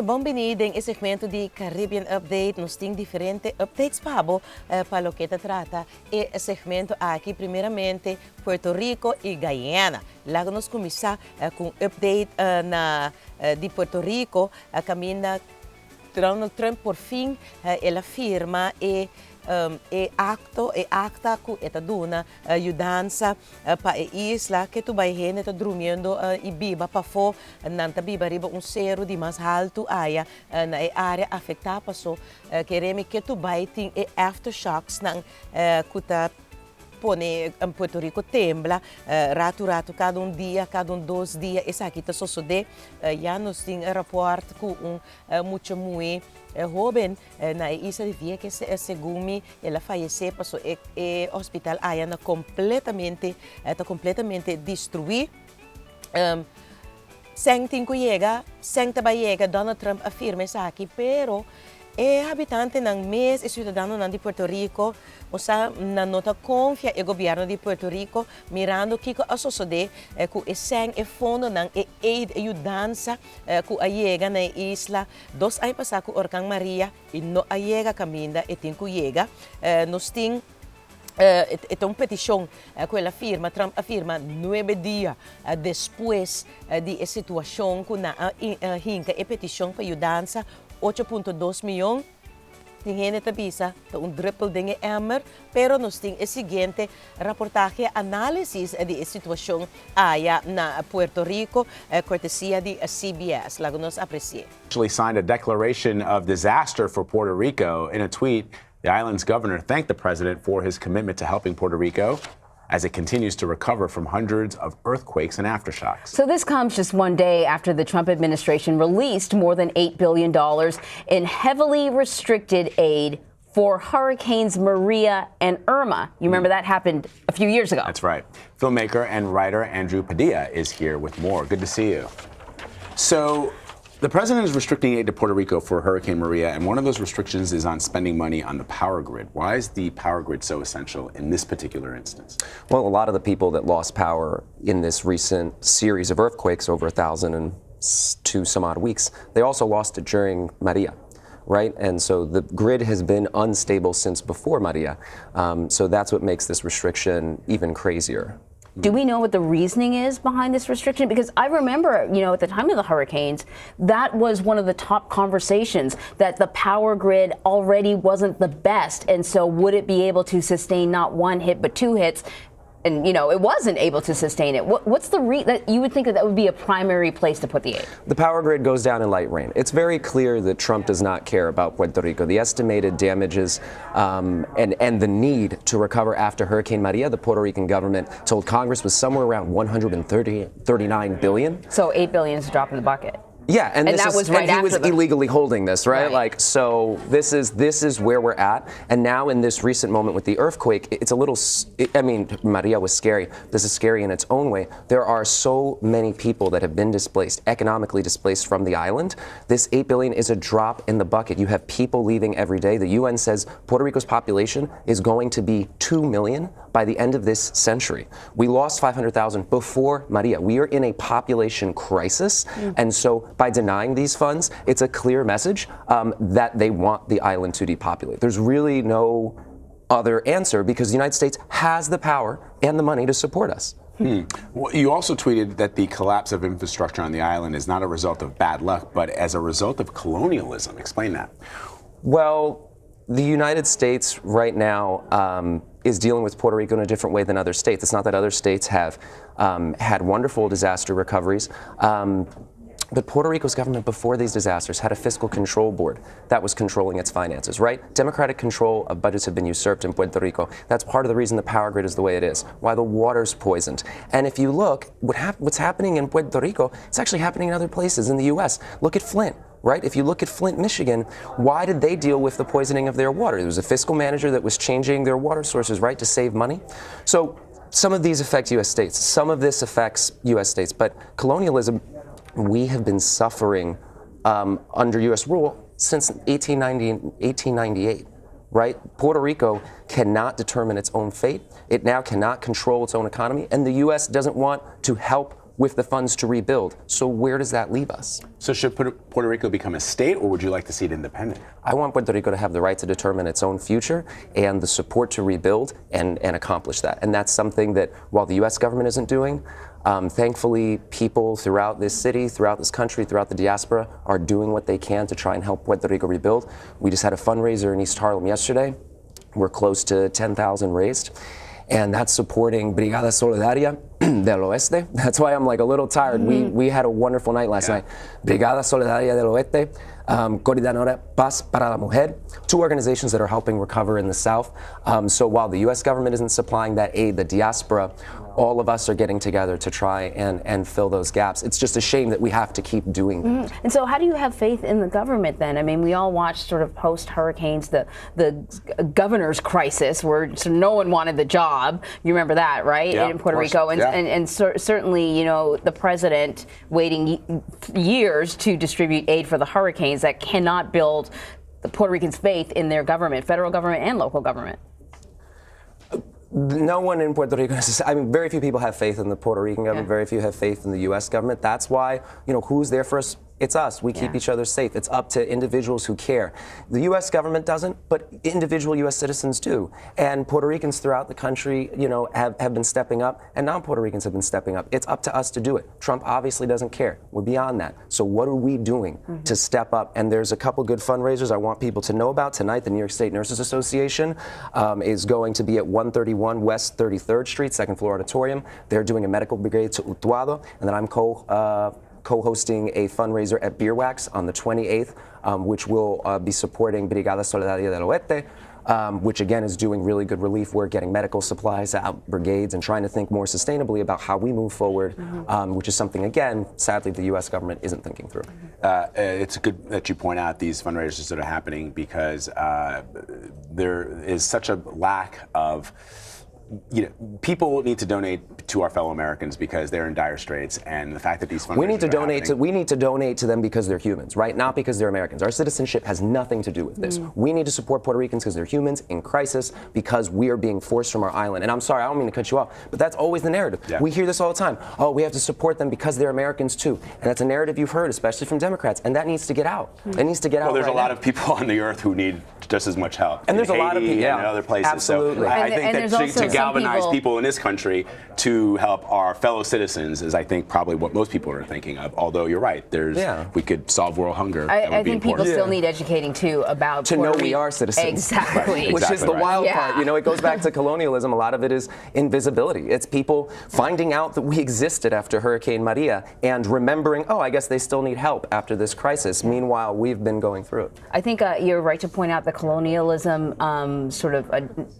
bombini ding segmento di Caribbean Update, nos tem diferente updates pabo para lo que te trata e segmento aqui primeiramente Puerto Rico e Guayana. Lá nós começar com update de Puerto Rico, caminha Donald Trump por fim ela firma acta ku eta duna ajudança para a isla que tu vai hen eta dormindo e biba para fo nanta biba riba zero de mais alto aia na área afetada passou queremos que tu vai tem aftershocks nang kuta pone em Puerto Rico tembla rato cada dia cada 2 dias essa aqui tá sucede já nos tem rapport com muito muito jovem na isla de Via que segundo ela faleceu passou hospital aí na completamente destruído sem tem que chegar Donald Trump afirma isso aqui pero habitante ng mês e cidadano de Puerto Rico, osa na nota confia o governo de Puerto Rico mirando que a sociedade com eseng fundo ng aid e ajudança com a chega na isla 2 anos passado com Orcang Maria e no a chega caminda e tem que chega nos tem uma petição que ela firma, Trump afirma 9 dias depois de situação que na hinca e petição para ajudança 8.2 milhões. Ninguém te avisa, triple dinge emmer, pero nos tem o seguinte reportaje, análise de situação aí na Puerto Rico, cortesia de CBS. Lá nos aprecia. Actually signed a declaration of disaster for Puerto Rico. In a tweet, the island's governor thanked the president for his commitment to helping Puerto Rico as it continues to recover from hundreds of earthquakes and aftershocks. So this comes just one day after the Trump administration released more than $8 billion in heavily restricted aid for hurricanes Maria and Irma. You remember that happened a few years ago. That's right. Filmmaker and writer Andrew Padilla is here with more. Good to see you. So, the president is restricting aid to Puerto Rico for Hurricane Maria, and one of those restrictions is on spending money on the power grid. Why is the power grid so essential in this particular instance? Well, a lot of the people that lost power in this recent series of earthquakes, over 1,002 some odd weeks, they also lost it during Maria, right? And so the grid has been unstable since before Maria. So that's what makes this restriction even crazier. Do we know what the reasoning is behind this restriction? Because I remember, at the time of the hurricanes, that was one of the top conversations, that the power grid already wasn't the best. And so would it be able to sustain not 1 hit, but 2 hits? And, it wasn't able to sustain it. What's the that you would think that would be a primary place to put the aid? The power grid goes down in light rain. It's very clear that Trump does not care about Puerto Rico. The estimated damages and the need to recover after Hurricane Maria, the Puerto Rican government told Congress was somewhere around $139 billion. So $8 billion is a drop in the bucket. Yeah, and that was right and he was after illegally holding this, right? Right. So this is where we're at. And now in this recent moment with the earthquake, it's a little. Maria was scary. This is scary in its own way. There are so many people that have been displaced, economically displaced from the island. This $8 billion is a drop in the bucket. You have people leaving every day. The UN says Puerto Rico's population is going to be 2 million by the end of this century. We lost 500,000 before Maria. We are in a population crisis, and so by denying these funds, it's a clear message that they want the island to depopulate. There's really no other answer because the United States has the power and the money to support us. Well, you also tweeted that the collapse of infrastructure on the island is not a result of bad luck, but as a result of colonialism. Explain that. Well, the United States right now is dealing with Puerto Rico in a different way than other states. It's not that other states have had wonderful disaster recoveries. But Puerto Rico's government before these disasters had a fiscal control board that was controlling its finances, right? Democratic control of budgets have been usurped in Puerto Rico. That's part of the reason the power grid is the way it is, why the water's poisoned. And if you look, what's happening in Puerto Rico, it's actually happening in other places in the U.S. Look at Flint. Right? If you look at Flint, Michigan, why did they deal with the poisoning of their water? There was a fiscal manager that was changing their water sources, right, to save money. So some of these affect U.S. states. Some of this affects U.S. states. But colonialism, we have been suffering under U.S. rule since 1898, right? Puerto Rico cannot determine its own fate. It now cannot control its own economy. And the U.S. doesn't want to help with the funds to rebuild. So where does that leave us? So should Puerto Rico become a state, or would you like to see it independent? I want Puerto Rico to have the right to determine its own future and the support to rebuild and accomplish that. And that's something that, while the U.S. government isn't doing, thankfully, people throughout this city, throughout this country, throughout the diaspora are doing what they can to try and help Puerto Rico rebuild. We just had a fundraiser in East Harlem yesterday. We're close to 10,000 raised. And that's supporting Brigada Solidaria del Oeste. That's why I'm like a little tired. We had a wonderful night last night. Brigada Solidaria del Oeste, Coordinadora Paz para la Mujer, two organizations that are helping recover in the South. So while the U.S. government isn't supplying that aid, the diaspora, all of us are getting together to try and fill those gaps. It's just a shame that we have to keep doing that. And so how do you have faith in the government then? I mean, we all watched sort of post-hurricanes, the governor's crisis where no one wanted the job. You remember that, right? Yeah, in Puerto Rico. And certainly, you know, the president waiting years to distribute aid for the hurricanes that cannot build the Puerto Ricans' faith in their government, federal government and local government. No one in Puerto Rico, I mean, very few people have faith in the Puerto Rican government, very few have faith in the U.S. government. That's why, you know, who's there for us? It's us. We keep each other safe. It's up to individuals who care. The U.S. government doesn't, but individual U.S. citizens do. And Puerto Ricans throughout the country, you know, have been stepping up, and non-Puerto Ricans have been stepping up. It's up to us to do it. Trump obviously doesn't care. We're beyond that. So what are we doing to step up? And there's a couple good fundraisers I want people to know about. Tonight, the New York State Nurses Association is going to be at 131 West 33rd Street, second floor auditorium. They're doing a medical brigade to Utuado, and then I'm co-hosting a fundraiser at Beer Wax on the 28th, which will be supporting Brigada Solidaria del Oeste, which again is doing really good relief work, getting medical supplies out, brigades, and trying to think more sustainably about how we move forward, which is something, again, sadly, the U.S. government isn't thinking through. It's good that you point out these fundraisers that are happening because there is such a lack of, you know, people need to donate to our fellow Americans because they're in dire straits, and the fact that these fundraisers we need to donate to them because they're humans, right? Not because they're Americans. Our citizenship has nothing to do with this. We need to support Puerto Ricans because they're humans in crisis, because we are being forced from our island. And I'm sorry, I don't mean to cut you off, but that's always the narrative. Yeah. We hear this all the time. Oh, we have to support them because they're Americans too. And that's a narrative you've heard, especially from Democrats, and that needs to get out. It needs to get out. Well, there's right a lot now. of people on the earth who need just as much help. And there's in a lot of Haiti people, and in other places. Absolutely. So I And think there's that also to galvanize some people in this country to help our fellow citizens is, I think, probably what most people are thinking of. Although you're right, we could solve world hunger. I think people still need educating too about to know we are citizens. Exactly. Which is the wild Yeah. part. You know, it goes back to colonialism. A lot of it is invisibility. It's people finding out that we existed after Hurricane Maria and remembering, oh, I guess they still need help after this crisis. Meanwhile, we've been going through it. I think you're right to point out the colonialism, sort of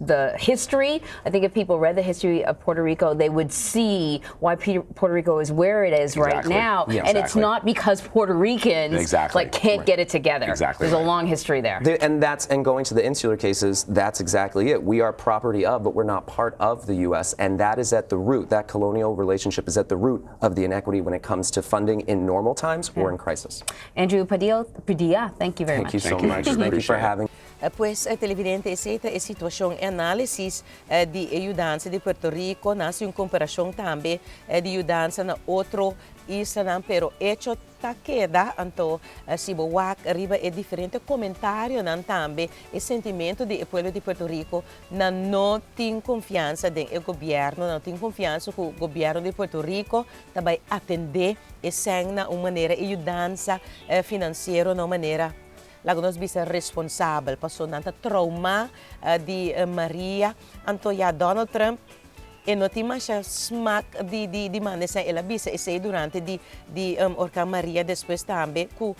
the history. I think if people read the history of Puerto Rico, they would see why Puerto Rico is where it is right now. Yeah, and it's not because Puerto Ricans like can't get it together. Exactly. There's a long history there. And going to the insular cases, that's exactly it. We are property of, but we're not part of the U.S. And that is at the root. That colonial relationship is at the root of the inequity when it comes to funding in normal times or in crisis. Andrew Padilla, thank you very much. Thank you so much. Thank you for having me. Pues televidente, esta é a situação análise de ajudança de Puerto Rico, nessa uma comparação também de ajudança na outro isla, pero hecho ta queda, então se boak arriba é diferente comentário nan também e sentimento de povo de Puerto Rico não tem confiança no governo, não tem confiança que o governo de Puerto Rico também atender e sem na uma maneira ajudança financeira, na maneira lago nós bisa responsável passou nanta trauma de Maria anto ya Donald Trump e não tinha mais smack de maneira ela bisa e sei durante de orca Maria depois também que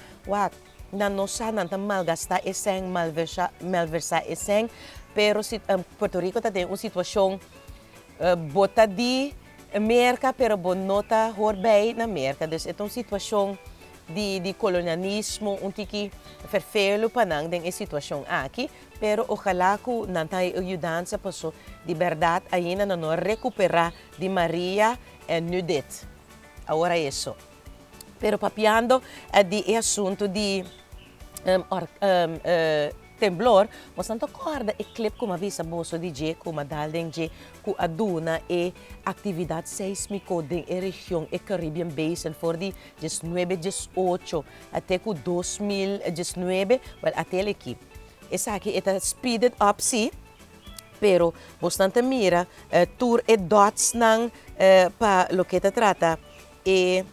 na nossa nanta malgastar e sem malversar e sem pero se Puerto Rico tem uma situação bota de merca pero bonota horbei na merca dus é uma situação de colonialismo, que vervelo panang deng situação aqui, pero ojalá que não tenha ajudança passo de verdade ainda não recuperar de Maria e Nudit. Agora isso. Pero papiando de assunto de temblor, mas não acorda e clip como avisa bolso de je, como dalden je, ku aduna e atividade sísmico de região e Caribbean Basin for de 19, 18 até ku 2019, well, até aqui. Essa aqui é speeded up, sim, pero bastante mira tour e dots nang pa lo que te trata e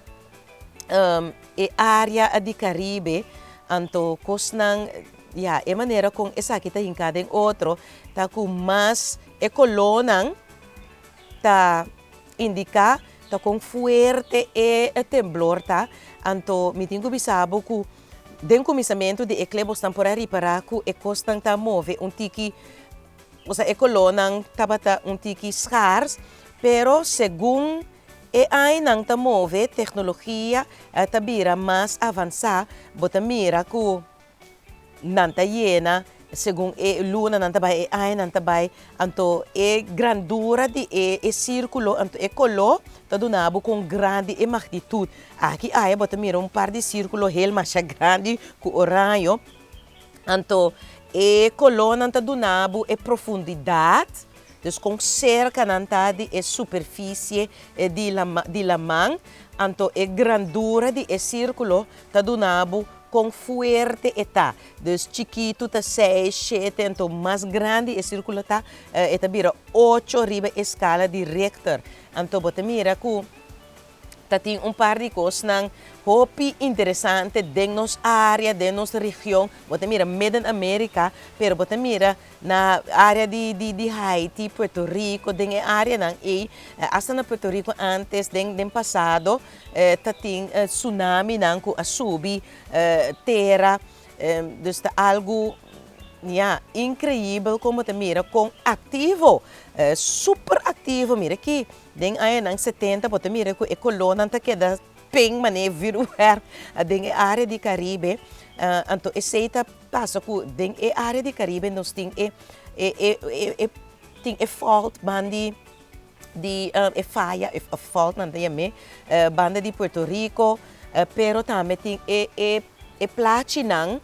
área de Caribe anto cos nang e maneira com essa aqui tá hincada em outro tá com mais ecolonang tá indica tá com fuerte e temblor tá anto me tenho bisabo ku den começamento de eclebos temporário para ku e costan tá move tiki o sea, ecolonang tabata tiki scarce pero según AI nang ta move tecnologia tabira mais avançar bota mira ku nanta yena según luna nanta bay AI nanta bay anto grandura de círculo anto colo ta dunabo com grande magnitude aqui ai bota mira par de círculo heel mais grande ku orayo anto colona nanta dunabo profundidade. Dus com cerca nanta de superfície de la man, anto grandura de círculo ta dunabo com fuerte eta. Dus chiquito ta 6, 7, então mais grande círculo ta eta bira 8 riba escala de Richter. Anto bota mira ku ta tem par de coisas nang hopi interessante de nos área, de nossa região. Bota mira Midden América, pero bota mira na área de Haiti, Puerto Rico, den área nang hasta na Puerto Rico antes den passado, ta tem tsunami nang ku asubi terra, dus ta algo incrível como te mira com ativo, super ativo, mira aqui, den aí nang 70, bota mira ku colona ta queda ping mané viruer den área de Caribe, anto aceita passa ku den área de Caribe nos tem tem fault bandi de falha fault nanda yame banda de Puerto Rico, pero também tem platinang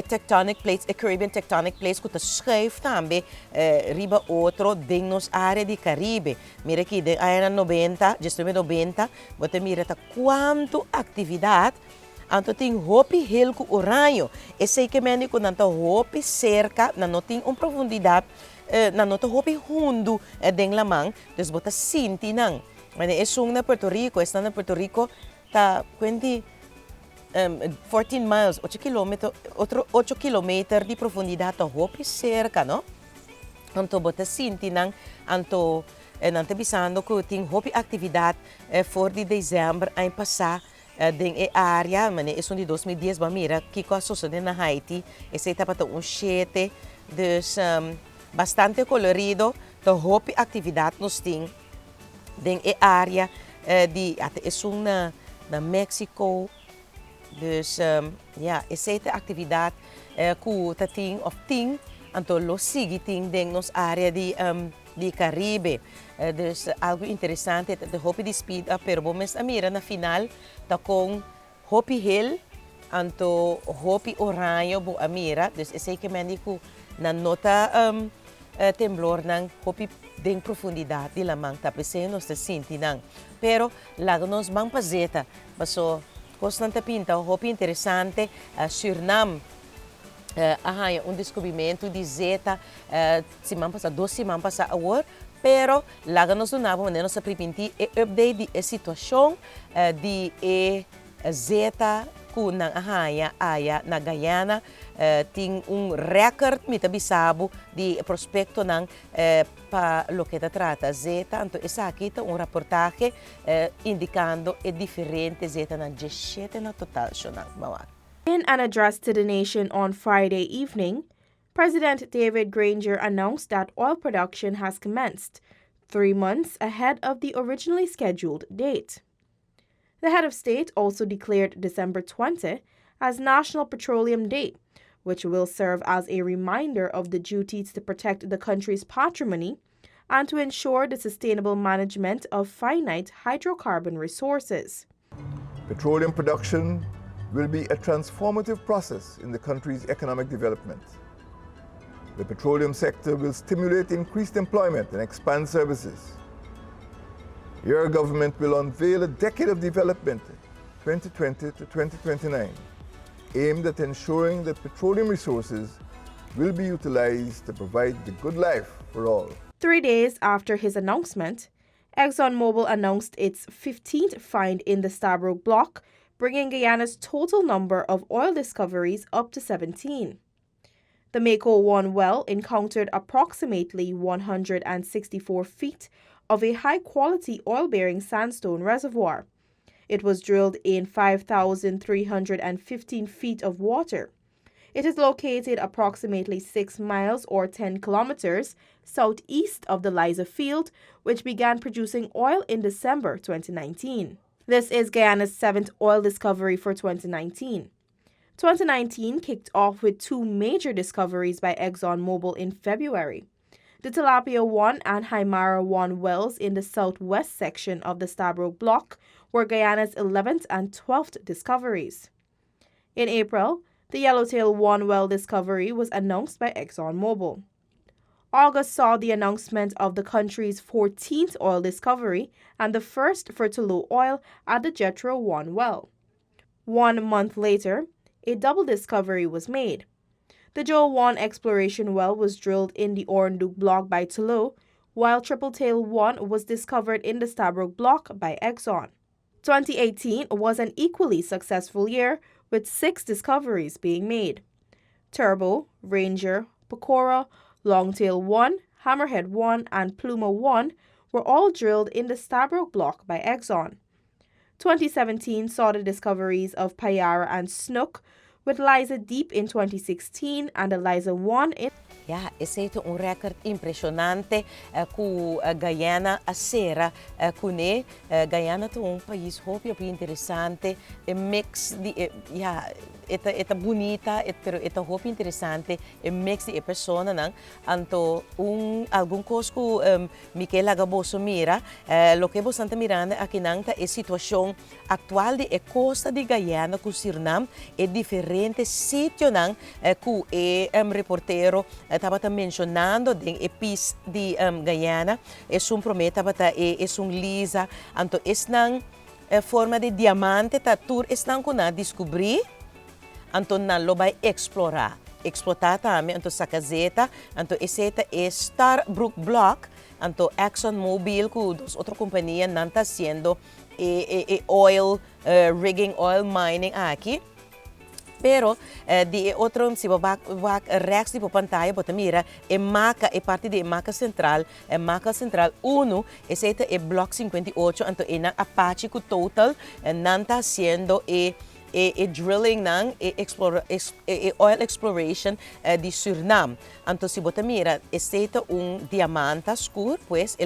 tectonic plates, Caribbean tectonic plates, que schrijft também riba outro ding nos área de Caribe. Mira aqui, de área 90, just 90, você mira quanto atividade, anto tem hopi heel ku oranho. E sei que meni ku nanta hopi cerca, não tem profundidade, não tem hopi hundo ding lamang, dus bota sinti nang. Mas é sung na Puerto Rico, está na Puerto Rico, tá 14 miles, 8 kilometros de profundidade, hopi cerca, no? Anto bota sinti nang, anto nanta bisando que tem hopi atividade for de dezembro em passar den área, mas é de 2010, mas mira, que com a sociedade na Haiti, esse etapa tá 7, dus bastante colorido, tá hopi atividade nos tem den área de até é na México. Dus essa atividade que tem of tem, então lo sigue tem dentro nos área de Caribe. Dus algo interessante, de hopi de speed up, pero mas mira na final tá com hopi hill, então hopi oranho bo amira, dus essa que mendico na nota temblor nang hopi den profundidade de la man tapese nos sinti nang. Pero lago nos mang pazeta, baso constante pinta, hopi interessante, Suriname, descobrimento de zeta, semana passada, 2 semanas passadas agora, pero lá nós não vamos permitir update de situação de zeta que na na Guayana tem recorde mitabisabo de prospecto para lo que trata zeta, então essa aqui é reportagem indicando diferente zeta na 17 na total. In an address to the nation on Friday evening, President David Granger announced that oil production has commenced 3 months ahead of the originally scheduled date. The head of state also declared December 20 as National Petroleum Day, which will serve as a reminder of the duties to protect the country's patrimony and to ensure the sustainable management of finite hydrocarbon resources. Petroleum production will be a transformative process in the country's economic development. The petroleum sector will stimulate increased employment and expand services. Your government will unveil a decade of development, 2020 to 2029, aimed at ensuring that petroleum resources will be utilized to provide the good life for all. 3 days after his announcement, ExxonMobil announced its 15th find in the Stabroek Block, bringing Guyana's total number of oil discoveries up to 17. The Mako-1 well encountered approximately 164 feet of a high-quality oil-bearing sandstone reservoir. It was drilled in 5,315 feet of water. It is located approximately 6 miles or 10 kilometers southeast of the Liza field, which began producing oil in December 2019. This is Guyana's 7th oil discovery for 2019. 2019 kicked off with 2 major discoveries by ExxonMobil in February. The Tilapia-1 and Haimara-1 wells in the southwest section of the Stabroek Block were Guyana's 11th and 12th discoveries. In April, the Yellowtail-1 well discovery was announced by ExxonMobil. August saw the announcement of the country's 14th oil discovery and the first for Tullow oil at the Jethro-1 well. 1 month later, a double discovery was made. The Joe-1 exploration well was drilled in the Ornduk block by Tullow, while Tripletail-1 was discovered in the Stabroek block by Exxon. 2018 was an equally successful year, with 6 discoveries being made. Turbo, Ranger, Pecora, Longtail-1, Hammerhead-1, and Pluma-1 were all drilled in the Stabroek block by Exxon. 2017 saw the discoveries of Payara and Snook, with Liza Deep in 2016 and the Liza 1 in... Ja, esse é um recorde impressionante com Guyana a sera com Guyana é um país muito interessante, mix de é bonita, pero é muito interessante, mix de pessoas não, anto algum coisa que Miquel Agaboso mira, lo que você está mirando aqui não é a situação atual de costa de Guyana com Suriname, é diferente sítio não que reportero estava mencionando de pis de Guyana, é prometa é lisa, anto é forma de diamante, tá tur estão com descobrir, anto não lo vai explorar também, anto sacazeta, anto esse é Stabroek Block, anto ExxonMobil com outras companhias não está sendo oil rigging, oil mining aqui. Pero de outro se rex de pantalla bota mira maca parte de maca central 1 esse é block 58 então é na Apache com total não está sendo drilling não oil exploration de Suriname então se bota mira esse é diamante escuro pues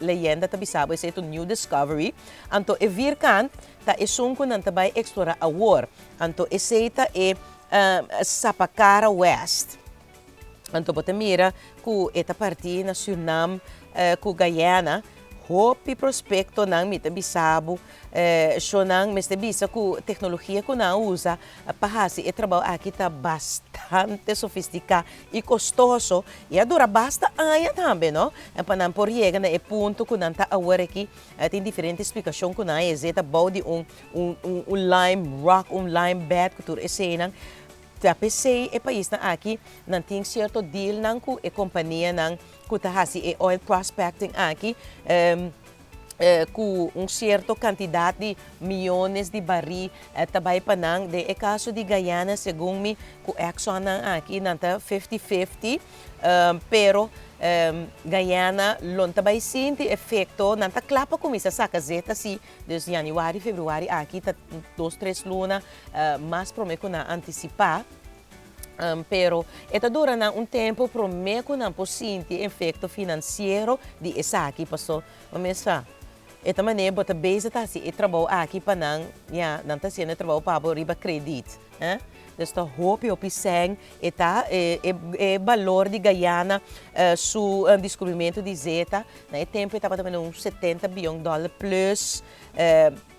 leyenda tabisabo esse é new discovery então é virkan ta isunko nang tabay explora a war. Anto eseta Sapacara West. Anto botamira ku eta parti na Suriname ku Guayana hopi prospecto nang mitabisabo so nang bisa ku teknolohiya ko na usa pahasi trabalho aqui tá bastante sofisticado e costoso e dura basta aya também, não? Para não por chegar na ponto que não tá agora aqui tem diferente explicação que não é zeta body lime rock lime bed que tu esena tapesei país na aqui não tem certo deal nang ku companhia nang ku tahasi oil prospecting aqui com certo quantidade de milhões de barris também panang de caso de Guyana segundo me com Exxon aqui não tá 50-50 pero Guyana não também sente efeito não tá clapa com essa sacazeta se desde janeiro fevereiro aqui tá 2-3 lunas mas prometo na antecipar pero esta dura tempo prometo não possiente efeito financeiro de essa aqui passou começar esta maneira bota base tá se trabalho aqui para não tá sendo trabalho para riba credit Dus de hoop seng eta valor de Guayana su descobrimento de zeta. Na tempo estava também uns $70 bilhões plus,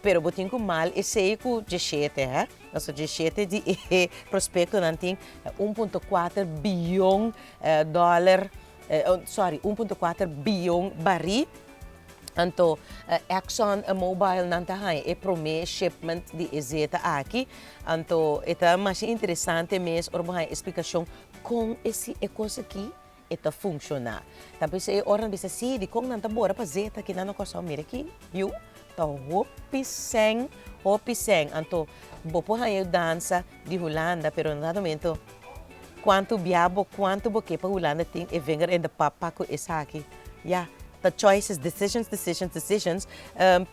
pero botin com mal e sei que G7, nosso G7 de prospecto não tem 1,4 bilhão dólar, 1,4 bilhão baril. Então, Exxon Mobil não está aí, promete shipment de zeta aqui. Então, é mais interessante mesmo, uma explicação como esse coisa aqui está funcionar. Também se orang bisa si di kong nanta bora pa zeta que não costa aqui, viu? Então, hopi seng. Então, bopo aí dança de Holanda, pero no momento quanto biabo, quanto boque pa Holanda tem e venga in the papa ko esa aqui. Yeah. The choices, decisions,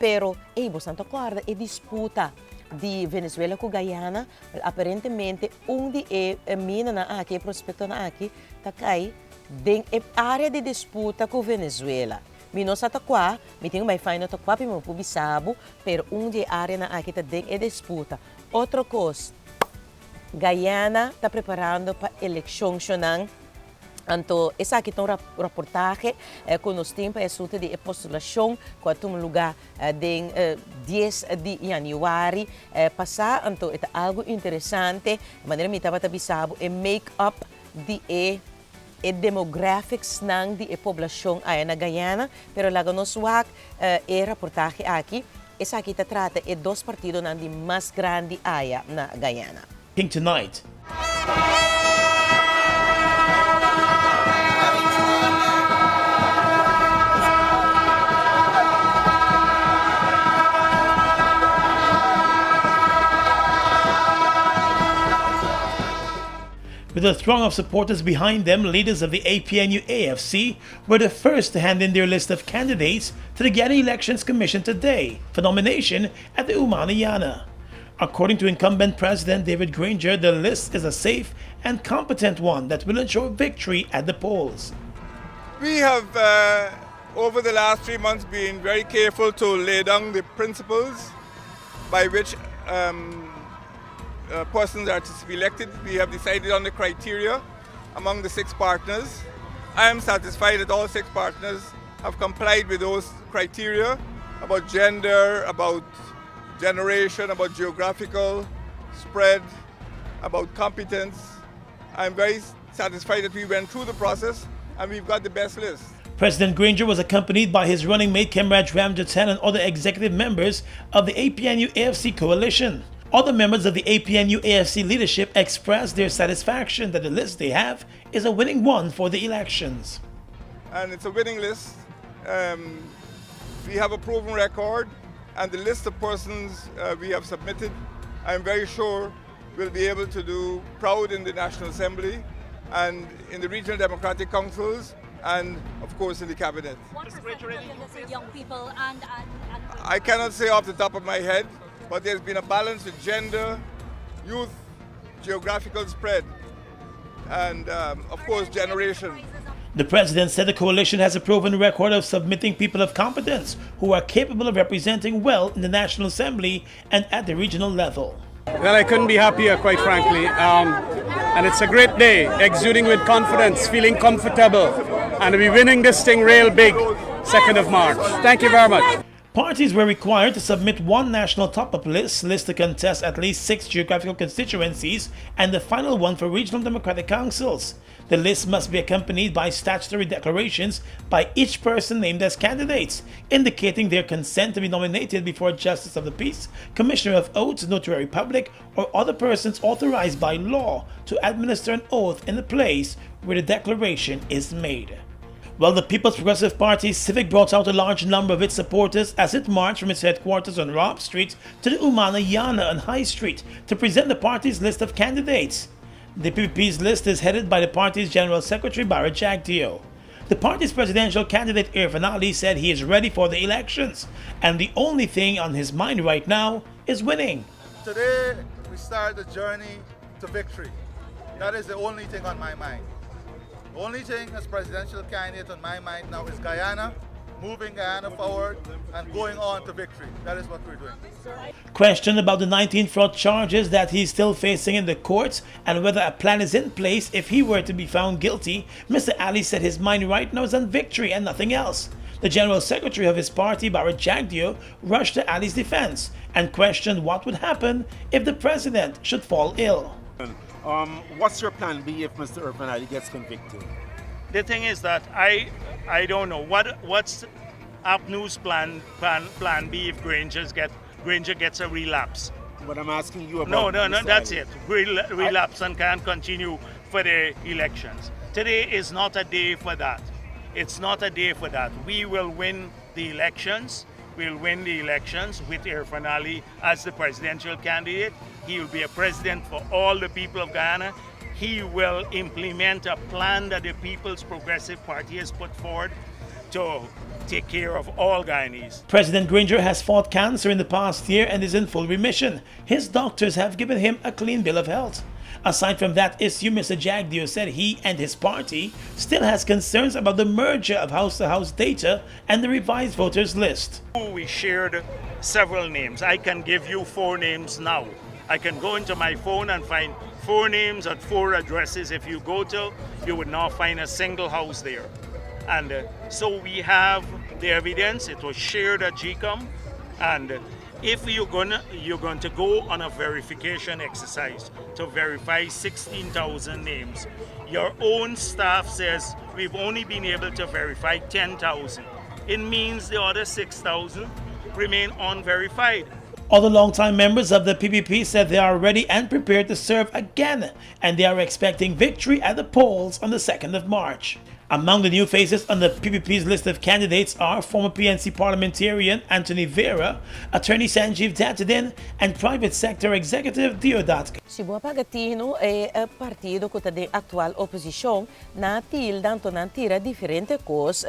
pero vos não acorda, disputa de Venezuela com Guayana, aparentemente de mina na aqui, prospecto na aqui, tá cai den área de disputa com Venezuela. Mi não está qua, mi tenho mais fine tá qua, pimo publicabo, pero de área na aqui tá den disputa. Outra coisa, Guayana está preparando para eleição xonang. Então, essa aqui é um reportagem com os tempos de postulação, que tem lugar em 10 de janeiro. Passar, então, é algo interessante. A maneira que eu estava avisando é make-up de demographics da população aí na Guayana. Mas lá no SWAC, é reportagem aqui. Essa aqui trata de dois partidos de mais grande área na Guayana. Tonight. With a throng of supporters behind them, leaders of the APNU-AFC were the first to hand in their list of candidates to the Guayana Elections Commission today for nomination at the Umanayana. According to incumbent President David Granger, the list is a safe and competent one that will ensure victory at the polls. We have, over the last 3 months, been very careful to lay down the principles by which persons are to be elected. We have decided on the criteria among the 6 partners. I am satisfied that all 6 partners have complied with those criteria about gender, about generation, about geographical spread, about competence. I'm very satisfied that we went through the process and we've got the best list. President Granger was accompanied by his running mate Kemraj Ramjatan and other executive members of the APNU-AFC coalition. Other members of the APNU-AFC leadership expressed their satisfaction that the list they have is a winning one for the elections. And it's a winning list. We have a proven record, and the list of persons we have submitted, I'm very sure will be able to do proud in the National Assembly and in the regional democratic councils and of course in the cabinet. What percentage of the young people and I cannot say off the top of my head, but there's been a balance with gender, youth, geographical spread, and of course generation. The president said the coalition has a proven record of submitting people of competence who are capable of representing well in the National Assembly and at the regional level. Well, I couldn't be happier, quite frankly. And it's a great day, exuding with confidence, feeling comfortable, and we're winning this thing real big, 2nd of March. Thank you very much. Parties were required to submit one national top-up list to contest at least 6 geographical constituencies and the final one for regional democratic councils. The list must be accompanied by statutory declarations by each person named as candidates, indicating their consent to be nominated before Justice of the Peace, Commissioner of Oaths, Notary Public, or other persons authorized by law to administer an oath in the place where the declaration is made. Well, the People's Progressive Party Civic brought out a large number of its supporters as it marched from its headquarters on Rob Street to the Umanayana on High Street to present the party's list of candidates. The PPP's list is headed by the party's General Secretary Barra Jagdeo. The party's presidential candidate Irfan Ali said he is ready for the elections, and the only thing on his mind right now is winning. Today, we start the journey to victory. That is the only thing on my mind. The only thing as presidential candidate on my mind now is Guyana moving Guyana forward and going on to victory. That is what we're doing. Questioned about the 19 fraud charges that he's still facing in the courts and whether a plan is in place if he were to be found guilty, Mr. Ali said his mind right now is on victory and nothing else. The General Secretary of his party, Barret Jagdeo, rushed to Ali's defense and questioned what would happen if the president should fall ill. What's your plan B if Mr. Irfan Ali gets convicted? The thing is that I don't know what's APNU's plan B if Granger gets a relapse. But I'm asking you about. No, that's it. Relapse and can't continue for the elections. Today is not a day for that. It's not a day for that. We will win the elections. We'll win the elections with Irfan Ali as the presidential candidate. He will be a president for all the people of Guyana. He will implement a plan that the People's Progressive Party has put forward to take care of all Guyanese. President Granger has fought cancer in the past year and is in full remission. His doctors have given him a clean bill of health. Aside from that issue, Mr. Jagdeo said he and his party still has concerns about the merger of house-to-house data and the revised voters list. We shared several names. I can give you 4 names now. I can go into my phone and find 4 names at 4 addresses. If you go to, you would not find a single house there. And so we have the evidence. It was shared at GCOM. And if you're going to go on a verification exercise to verify 16,000 names, your own staff says we've only been able to verify 10,000. It means the other 6,000 remain unverified. Other longtime members of the PPP said they are ready and prepared to serve again, and they are expecting victory at the polls on the 2nd of March. Among the new faces on the PPP's list of candidates are former PNC parliamentarian Anthony Vera, attorney Sanjeev Datadin, and private sector executive Deodat. Si buon pagatino e partido kuta de actual oposition na tildan to nan tira diferente cos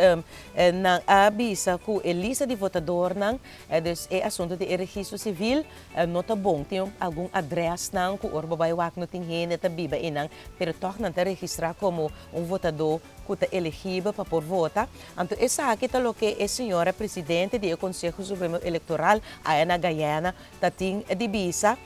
na abisa ku elisa de votador nang dus e assunto de registro civil nota bom tem algum adres nang ku orbabay wak no tinghene ta biba inang pero toch nan ta registrar como votador kuta elegível para por vota. Então, essa aqui é o que a senhora presidente do Conselho Supremo Eleitoral, Ana Guayana, tem de visa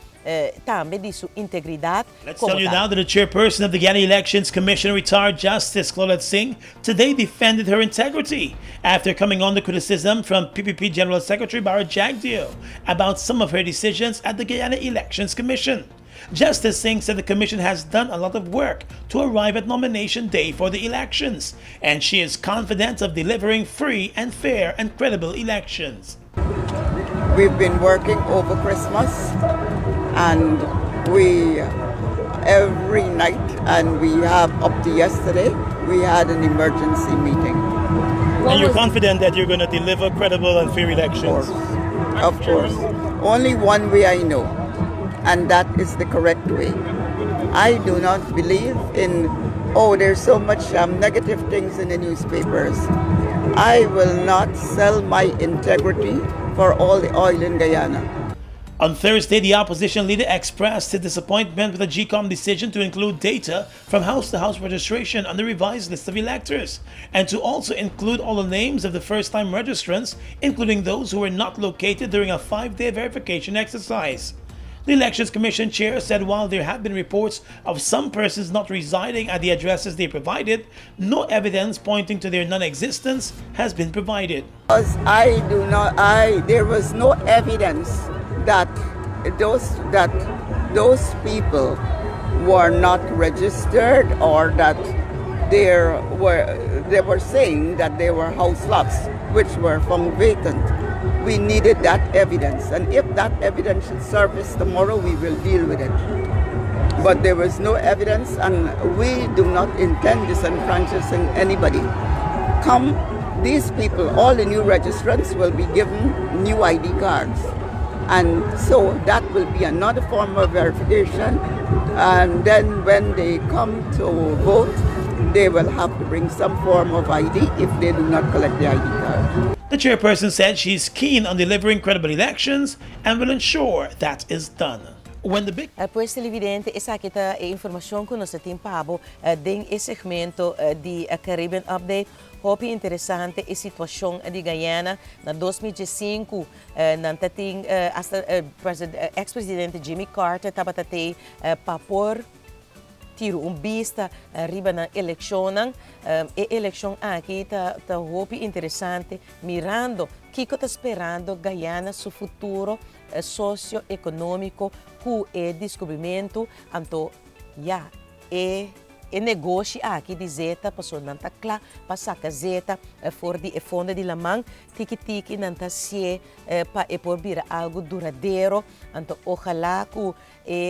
também de sua integridade. Let's tell you now that the chairperson of the Guayana Elections Commission, retired Justice Claudette Singh, today defended her integrity after coming under criticism from PPP General Secretary Barret Jagdeo about some of her decisions at the Guayana Elections Commission. Justice Singh said the commission has done a lot of work to arrive at nomination day for the elections, and she is confident of delivering free and fair and credible elections. We've been working over Christmas, and we every night, and we have up to yesterday, we had an emergency meeting. And you're confident that you're going to deliver credible and fair elections? Of course. Only one way I know, and that is the correct way. I do not believe in, there's so much negative things in the newspapers. I will not sell my integrity for all the oil in Guyana. On Thursday, the opposition leader expressed his disappointment with the GCOM decision to include data from house-to-house registration on the revised list of electors, and to also include all the names of the first-time registrants, including those who were not located during a 5-day verification exercise. The Elections Commission chair said while there have been reports of some persons not residing at the addresses they provided, no evidence pointing to their non-existence has been provided. Because there was no evidence that those people were not registered, or that they were saying that they were house lots which were found vacant. We needed that evidence, and if that evidence should surface tomorrow, we will deal with it. But there was no evidence, and we do not intend disenfranchising anybody. These people, all the new registrants will be given new ID cards. And so that will be another form of verification. And then when they come to vote, they will have to bring some form of ID if they do not collect the ID card. The chairperson said she's keen on delivering credible elections and will ensure that is done. When the big Pues televidente, essa aqui tá a informação que nós temos pabo den esse segmento de Caribbean Update. Hopi interessante a situação de Guayana na 2005, nanta tem ex-presidente Jimmy Carter estava até papor tiro vista riba na eleição, eleição aqui tá hopi interessante mirando que está esperando Guayana seu futuro socioeconômico com o descobrimento então e negócio aqui de zeta passou nanta clá passar a zeta for de fundo de lamang tiki nanta se para por vir algo duradouro então ojalá que o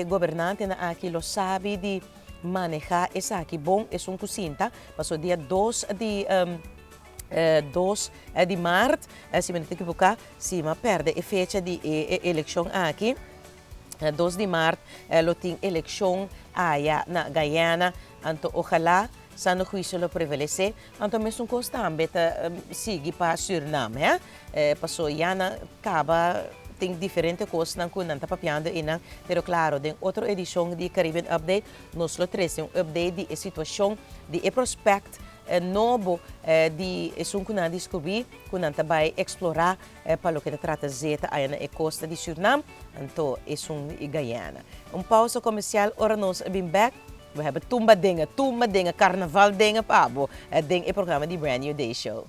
governante na aqui lo sabe de manejar essa aqui bom é cocinta passou dia 2 de março, se me não equivocar, se me perde a fecha de eleição aqui, 2 de março, lo tem eleição na Guayana, então ojalá sa no juicio lo prevalece, então mesmo constante sigue para Suriname, passou Yana acaba tem diferentes coisas não está papiando ainda, pero claro, tem outra edição de Caribbean Update, nós lo trazemos update de situação de prospect novo de que nós descobri que nós vai explorar para o que trata zeta aí na costa de Suriname, então é Guayana. Pausa comercial, ora nós bem back. We hebben tumba dingen, carnaval dingen, pabo. Het ding, het programma die Brand New Day Show.